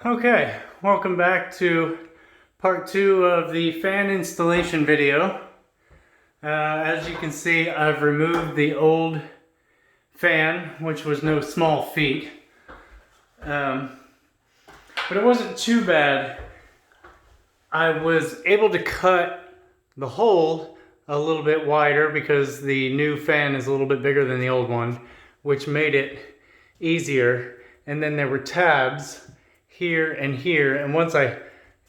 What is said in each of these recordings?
Okay, welcome back to part 2 of the fan installation video. As you can see, I've removed the old fan, which was no small feat. But it wasn't too bad. I was able to cut the hole a little bit wider because the new fan is a little bit bigger than the old one, which made it easier. And then there were tabs here, and once I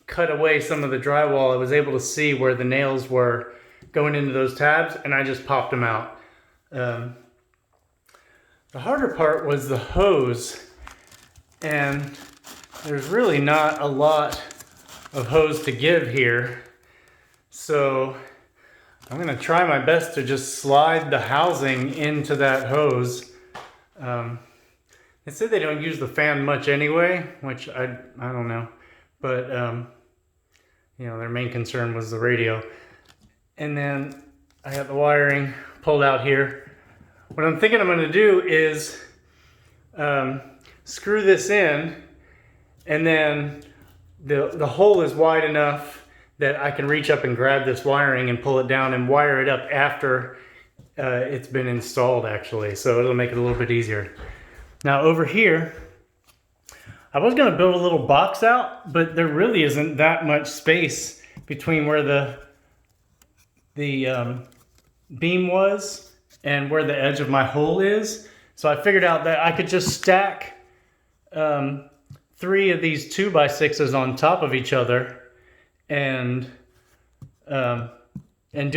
cut away some of the drywall, I was able to see where the nails were going into those tabs, and I just popped them out. The harder part was the hose, and there's really not a lot of hose to give here, so I'm gonna try my best to just slide the housing into that hose. They say they don't use the fan much anyway, which I don't know, but you know, their main concern was the radio. And then I got the wiring pulled out here. What I'm thinking I'm gonna do is screw this in, and then the hole is wide enough that I can reach up and grab this wiring and pull it down and wire it up after it's been installed, actually, so it'll make it a little bit easier. Now over here, I was going to build a little box out, but there really isn't that much space between where the beam was and where the edge of my hole is. So I figured out that I could just stack 3 of these 2x6s on top of each other and do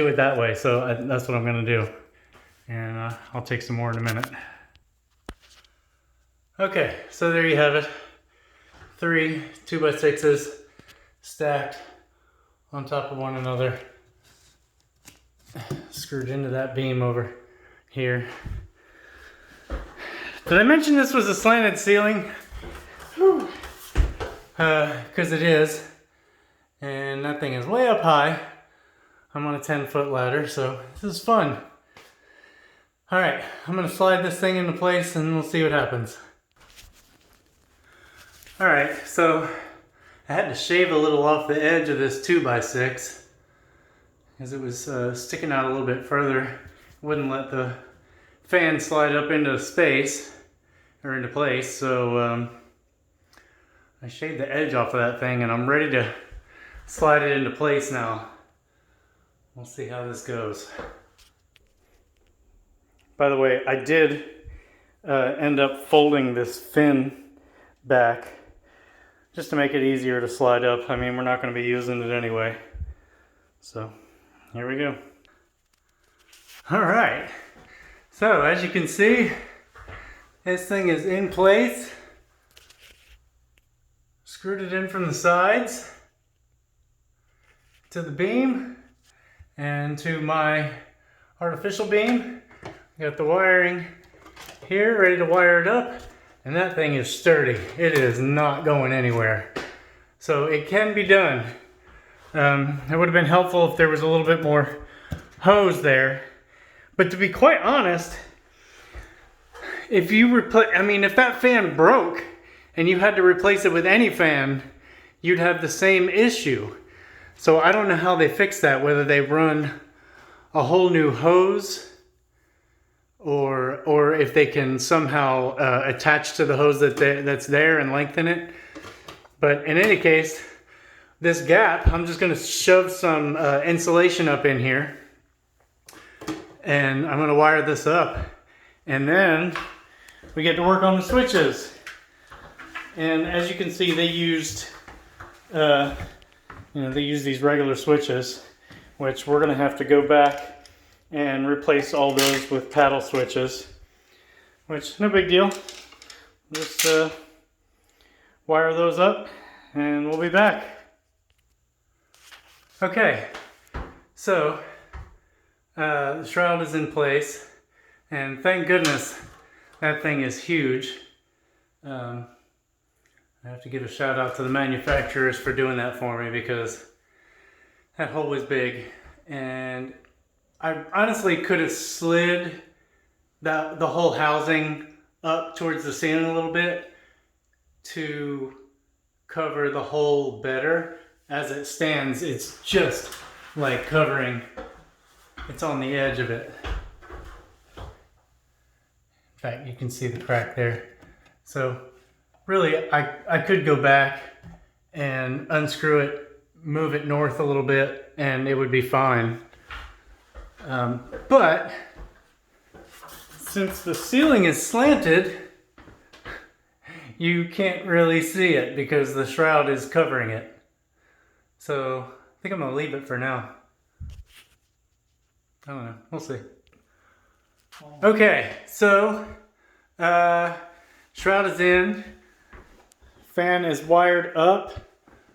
it that way. So that's what I'm going to do. And I'll take some more in a minute. Okay, so there you have it. 3 2x6s stacked on top of one another, screwed into that beam over here. Did I mention this was a slanted ceiling? Because it is, and that thing is way up high. I'm on a 10-foot ladder, so this is fun. All right, I'm gonna slide this thing into place and we'll see what happens. All right, so I had to shave a little off the edge of this 2x6 because it was sticking out a little bit further. Wouldn't let the fan slide up into space or into place, so I shaved the edge off of that thing and I'm ready to slide it into place now. We'll see how this goes. By the way, I did end up folding this fin back just to make it easier to slide up. I mean, we're not going to be using it anyway. So, here we go. All right. So, as you can see, this thing is in place. Screwed it in from the sides to the beam and to my artificial beam. Got the wiring here, ready to wire it up. And that thing is sturdy. It is not going anywhere. So it can be done. It would have been helpful if there was a little bit more hose there. But to be quite honest, if that fan broke and you had to replace it with any fan, you'd have the same issue. So I don't know how they fix that, whether they run a whole new hose or if they can somehow attach to the hose that's there and lengthen it. But in any case, this gap, I'm just going to shove some insulation up in here, and I'm going to wire this up, and then we get to work on the switches. And as you can see, they used these regular switches, which we're going to have to go back and replace all those with paddle switches, which no big deal. Just wire those up and we'll be back. Okay, so the shroud is in place, and thank goodness that thing is huge. I have to give a shout out to the manufacturers for doing that for me, because that hole was big, and I honestly could have slid the whole housing up towards the ceiling a little bit to cover the hole better. As it stands, it's just like covering, it's on the edge of it. In fact, you can see the crack there. So really, I could go back and unscrew it, move it north a little bit, and it would be fine. But since the ceiling is slanted, you can't really see it because the shroud is covering it. So I think I'm gonna leave it for now. I don't know, we'll see. Okay, so shroud is in, fan is wired up.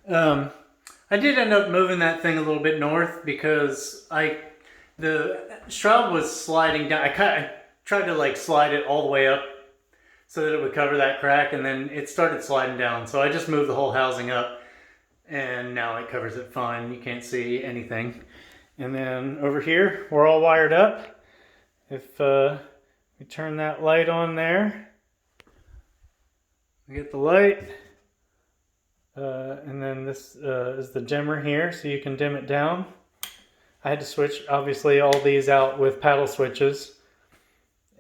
I did end up moving that thing a little bit north because the shroud was sliding down. I tried to like slide it all the way up so that it would cover that crack, and then it started sliding down. So I just moved the whole housing up, and now it covers it fine. You can't see anything. And then over here, we're all wired up. If we turn that light on there, we get the light. And then this is the dimmer here, so you can dim it down. I had to switch, obviously, all these out with paddle switches.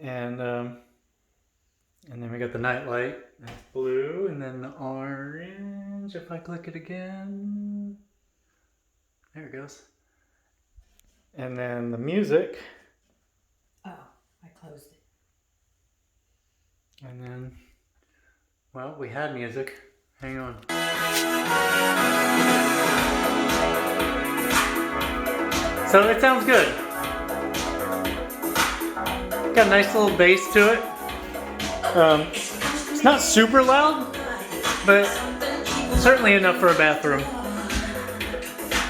And then we got the night light. That's blue, and then the orange. If I click it again, there it goes. And then the music. Oh, I closed it. And then, well, we had music. Hang on. So it sounds good. Got a nice little bass to it. It's not super loud, but certainly enough for a bathroom.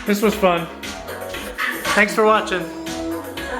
This was fun. Thanks for watching.